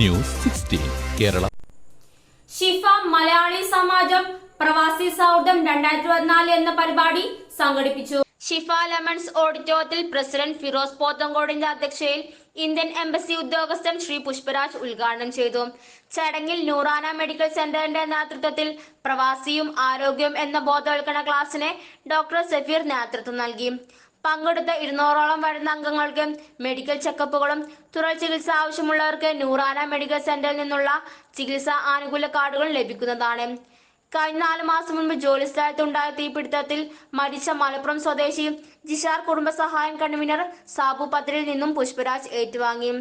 News 16 Kerala. ഷിഫ മലയാളി സമാജം പ്രവാസി സൗഹൃദം 2024 എന്ന പരിപാടി സംഘടിപ്പിച്ചു. ഷിഫ ലെമൺസ് ഓഡിറ്റോറിയത്തിൽ പ്രസിഡന്റ് ഫിറോസ് പോത്തങ്കോടിന്റെ അധ്യക്ഷതയിൽ ഇന്ത്യൻ എംബസി ഉദ്യോഗസ്ഥൻ ശ്രീ പുഷ്പരാജ് ഉദ്ഘാടനം ചെയ്തു. ചടങ്ങിൽ നൂറാന മെഡിക്കൽ സെന്ററിന്റെ നേതൃത്വത്തിൽ പ്രവാസിയും ആരോഗ്യവും എന്ന ബോധവൽക്കരണ ക്ലാസ്സിന് ഡോക്ടർ സഫീർ നേതൃത്വം നൽകി. പങ്കെടുത്ത 200ഓളം വരുന്ന അംഗങ്ങൾക്ക് മെഡിക്കൽ ചെക്കപ്പുകളും തുടർ ചികിത്സ ആവശ്യമുള്ളവർക്ക് നൂറാന മെഡിക്കൽ സെന്ററിൽ നിന്നുള്ള ചികിത്സാ ആനുകൂല്യ കാർഡുകളും ലഭിക്കുന്നതാണ്. കഴിഞ്ഞ 4 മാസം മുൻപ് ജോലി സ്ഥലത്തുണ്ടായ തീപിടുത്തത്തിൽ മരിച്ച മലപ്പുറം സ്വദേശി ജിഷാർ കുടുംബസഹായം കൺവീനർ സാബു പത്രിയിൽ നിന്നും പുഷ്പരാജ് ഏറ്റുവാങ്ങി.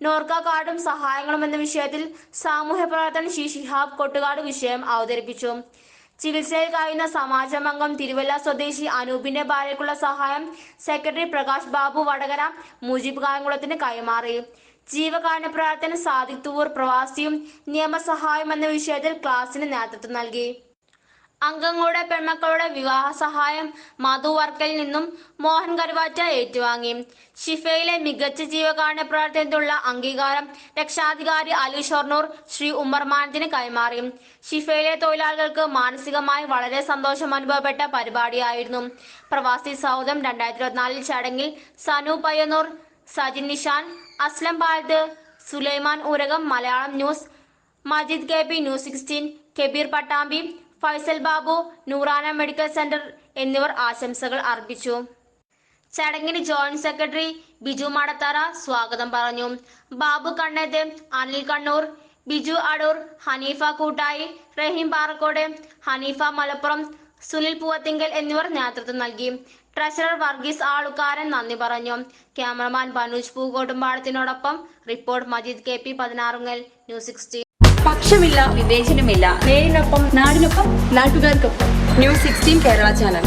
നോർക്ക കാർഡും സഹായങ്ങളും എന്ന വിഷയത്തിൽ സാമൂഹ്യ പ്രവർത്തകൻ ശ്രീ ഷിഹാബ് കൊട്ടുകാട് വിഷയം അവതരിപ്പിച്ചു. ചികിത്സയിൽ കഴിയുന്ന സമാജം അംഗം തിരുവല്ല സ്വദേശി അനൂപിന്റെ ഭാര്യയ്ക്കുള്ള സഹായം സെക്രട്ടറി പ്രകാശ് ബാബു വടകര മുജീബ് കായംകുളത്തിന് കൈമാറി. ജീവകാരുണ്യ പ്രവർത്തകൻ സാദിഖ് തൂർ പ്രവാസിയും നിയമസഹായം എന്ന വിഷയത്തിൽ ക്ലാസിന് നേതൃത്വം നൽകി. അംഗങ്ങളുടെ പെൺമക്കളുടെ വിവാഹ സഹായം മധു വർക്കലിൽ നിന്നും മോഹൻ കരുവാറ്റ ഏറ്റുവാങ്ങി. ഷിഫയിലെ മികച്ച ജീവകാരുണ്യ പ്രവർത്തനത്തിനുള്ള അംഗീകാരം രക്ഷാധികാരി അലി ഷൊർണൂർ ശ്രീ ഉമ്മർമാനത്തിന് കൈമാറി. ഷിഫയിലെ തൊഴിലാളികൾക്ക് മാനസികമായി വളരെ സന്തോഷം അനുഭവപ്പെട്ട പരിപാടിയായിരുന്നു പ്രവാസി സൗഹൃദം 2024 ചടങ്ങിൽ Sanu Payyanur, Sajin Nishan, Aslam Palath, Sulaiman Oorakam Malayalam news, Majeed K P. News 16, Kabeer Pattambi, Faisal Babu, Noorana medical centre എന്നിവർ ആശംസകൾ അർപ്പിച്ചു. ചടങ്ങിന് ജോയിന്റ് സെക്രട്ടറി ബിജു മടത്തറ സ്വാഗതം പറഞ്ഞു. ബാബു കണ്ണേത്ത്, അനിൽ കണ്ണൂർ, ബിജു അടൂർ, ഹനീഫ കൂട്ടായി, റഹീം പാറക്കോട്, ഹനീഫ മലപ്പുറം, സുനിൽ പൂവത്തിങ്കൽ എന്നിവർ നേതൃത്വം നൽകി. ട്രഷറർ വർഗീസ് ആളുകാരൻ നന്ദി പറഞ്ഞു. ക്യാമറമാൻ ബനൂജ് പൂക്കോട്ടുംപാടത്തിനോടൊപ്പം റിപ്പോർട്ട് മജീദ് കെ.പി. 16 ന്യൂസ് 16. പക്ഷമില്ല, വിവേചനമില്ല. നേരിനൊപ്പം, നാടിനൊപ്പം, നാട്ടുകാർക്കൊപ്പം. News 16 Kerala channel.